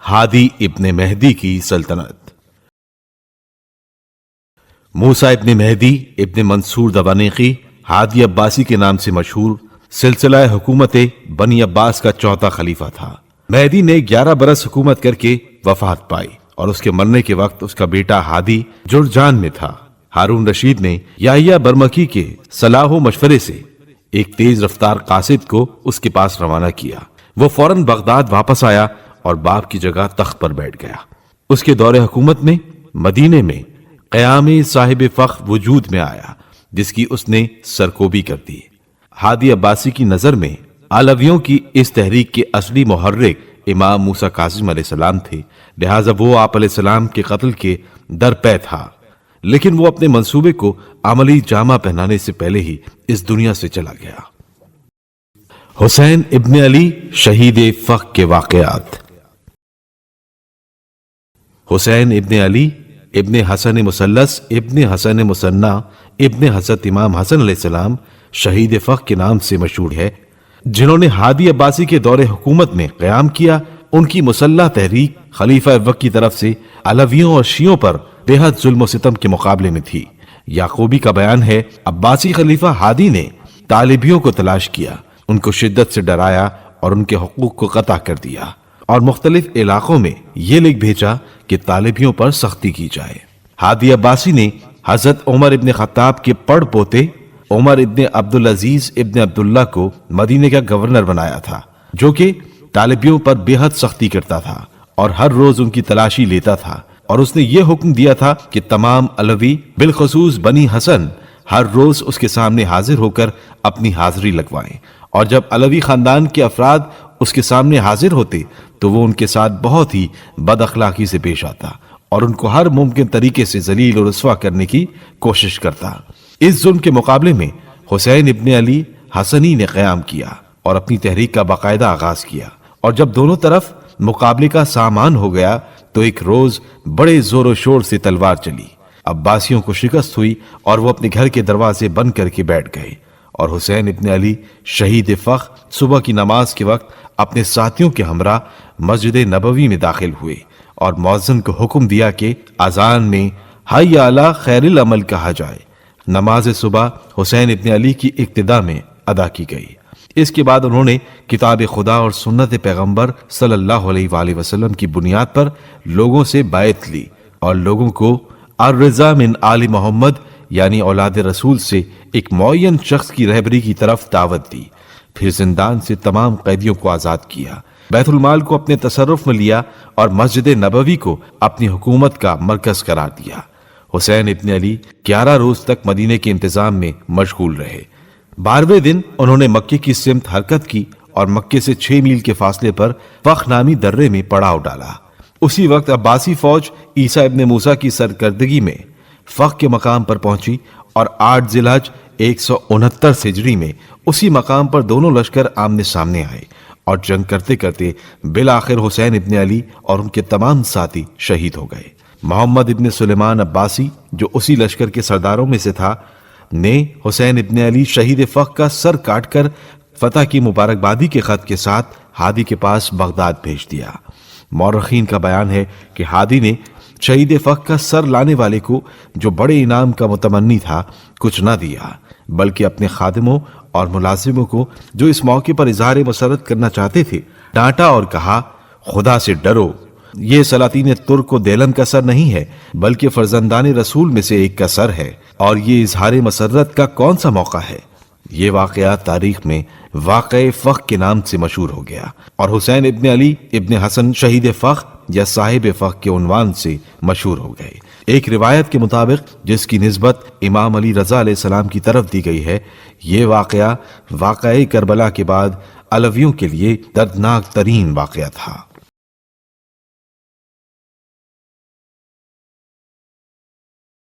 ہادی ابن مہدی کی سلطنت۔ موسیٰ ابن مہدی ابن منصور دبانیقی ہادی عباسی کے نام سے مشہور سلسلہ حکومت بنی عباس کا چوتھا خلیفہ تھا۔ مہدی نے 11 برس حکومت کر کے وفات پائی اور اس کے مرنے کے وقت اس کا بیٹا ہادی جرجان میں تھا۔ ہارون رشید نے یحییٰ برمکی کے صلاح و مشورے سے ایک تیز رفتار قاصد کو اس کے پاس روانہ کیا۔ وہ فوراً بغداد واپس آیا اور باپ کی جگہ تخت پر بیٹھ گیا۔ اس کے دور حکومت میں مدینے میں قیام صاحب فخر وجود میں آیا، جس کی اس نے سرکوبی کر دی۔ ہادی عباسی کی نظر میں علویوں کی اس تحریک کے اصلی محرک امام موسیٰ کاظم علیہ السلام تھے، لہٰذا وہ آپ علیہ السلام کے قتل کے درپے تھا، لیکن وہ اپنے منصوبے کو عملی جامہ پہنانے سے پہلے ہی اس دنیا سے چلا گیا۔ حسین ابن علی شہید فخر کے واقعات۔ حسین ابن علی ابن حسن مثلث ابن حسن مثنى ابن حضرت امام حسن علیہ السلام شہید فخر کے نام سے مشہور ہے، جنہوں نے ہادی عباسی کے دور حکومت میں قیام کیا۔ ان کی مسلح تحریک خلیفہ وقت کی طرف سے علویوں اور شیعوں پر بے حد ظلم و ستم کے مقابلے میں تھی۔ یعقوبی کا بیان ہے، عباسی خلیفہ ہادی نے طالبیوں کو تلاش کیا، ان کو شدت سے ڈرایا اور ان کے حقوق کو قطع کر دیا، اور مختلف علاقوں میں یہ لکھ بھیجا کہ طالبیوں پر سختی کی جائے۔ ہادی عباسی نے حضرت عمر ابن خطاب کے پڑ پوتے عمر ابن عبدالعزیز ابن عبداللہ کو مدینے کا گورنر بنایا تھا، جو کہ طالبیوں پر بے حد سختی کرتا تھا اور ہر روز ان کی تلاشی لیتا تھا، اور اس نے یہ حکم دیا تھا کہ تمام علوی بالخصوص بنی حسن ہر روز اس کے سامنے حاضر ہو کر اپنی حاضری لگوائیں، اور جب علوی خاندان کے افراد اس کے سامنے حاضر ہوتے تو وہ ان کے ساتھ بہت ہی بد اخلاقی سے پیش آتا اور ان کو ہر ممکن طریقے سے ذلیل و رسوا کرنے کی کوشش کرتا۔ اس ظلم کے مقابلے میں حسین ابن علی حسنی نے قیام کیا اور اپنی تحریک کا باقاعدہ آغاز کیا، اور جب دونوں طرف مقابلے کا سامان ہو گیا تو ایک روز بڑے زور و شور سے تلوار چلی، عباسیوں کو شکست ہوئی اور وہ اپنے گھر کے دروازے بند کر کے بیٹھ گئے، اور حسین ابن علی شہید فخر صبح کی نماز کے وقت اپنے ساتھیوں کے ہمراہ مسجد نبوی میں داخل ہوئے اور مؤذن کو حکم دیا کہ اذان میں حی علی خیر العمل کہا جائے۔ نماز صبح حسین ابن علی کی ابتدا میں ادا کی گئی۔ اس کے بعد انہوں نے کتاب خدا اور سنت پیغمبر صلی اللہ علیہ وآلہ وسلم کی بنیاد پر لوگوں سے بیعت لی اور لوگوں کو الرضا من آل محمد یعنی اولاد رسول سے ایک معین شخص کی رہبری کی طرف دعوت دی۔ پھر زندان سے تمام قیدیوں کو آزاد کیا، بیت المال کو اپنے تصرف میں لیا اور مسجد نبوی کو اپنی حکومت کا مرکز قرار دیا۔ حسین ابن علی 11 روز تک مدینے کے انتظام میں مشغول رہے۔ 12ویں دن انہوں نے مکے کی سمت حرکت کی اور مکے سے 6 میل کے فاصلے پر فخ نامی درے میں پڑاؤ ڈالا۔ اسی وقت عباسی فوج عیسیٰ ابن موسیٰ کی سرکردگی میں فخ کے مقام پر پہنچی، اور 8 ذی الحج 169 ہجری میں اسی مقام پر دونوں لشکر آمنے سامنے آئے اور جنگ کرتے کرتے بالآخر حسین ابن علی اور ان کے تمام ساتھی شہید ہو گئے۔ محمد ابن سلیمان عباسی جو اسی لشکر کے سرداروں میں سے تھا نے حسین ابن علی شہید فخر کا سر کاٹ کر فتح کی مبارکبادی کے خط کے ساتھ ہادی کے پاس بغداد بھیج دیا۔ مورخین کا بیان ہے کہ ہادی نے شہید فخر کا سر لانے والے کو جو بڑے انعام کا متمنی تھا کچھ نہ دیا، بلکہ اپنے خادموں اور ملازموں کو جو اس موقع پر اظہار مسرت کرنا چاہتے تھے ڈانٹا اور کہا، خدا سے ڈرو، یہ سلاطین ترک و دیلم کا سر نہیں ہے بلکہ فرزندان رسول میں سے ایک کا سر ہے، اور یہ اظہار مسرت کا کون سا موقع ہے۔ یہ واقعہ تاریخ میں واقع فخر کے نام سے مشہور ہو گیا اور حسین ابن علی ابن حسن شہید فخر یا صاحب فخر کے عنوان سے مشہور ہو گئے۔ ایک روایت کے مطابق جس کی نسبت امام علی رضا علیہ السلام کی طرف دی گئی ہے، یہ واقعہ کربلا کے بعد علویوں کے لیے دردناک ترین واقعہ تھا۔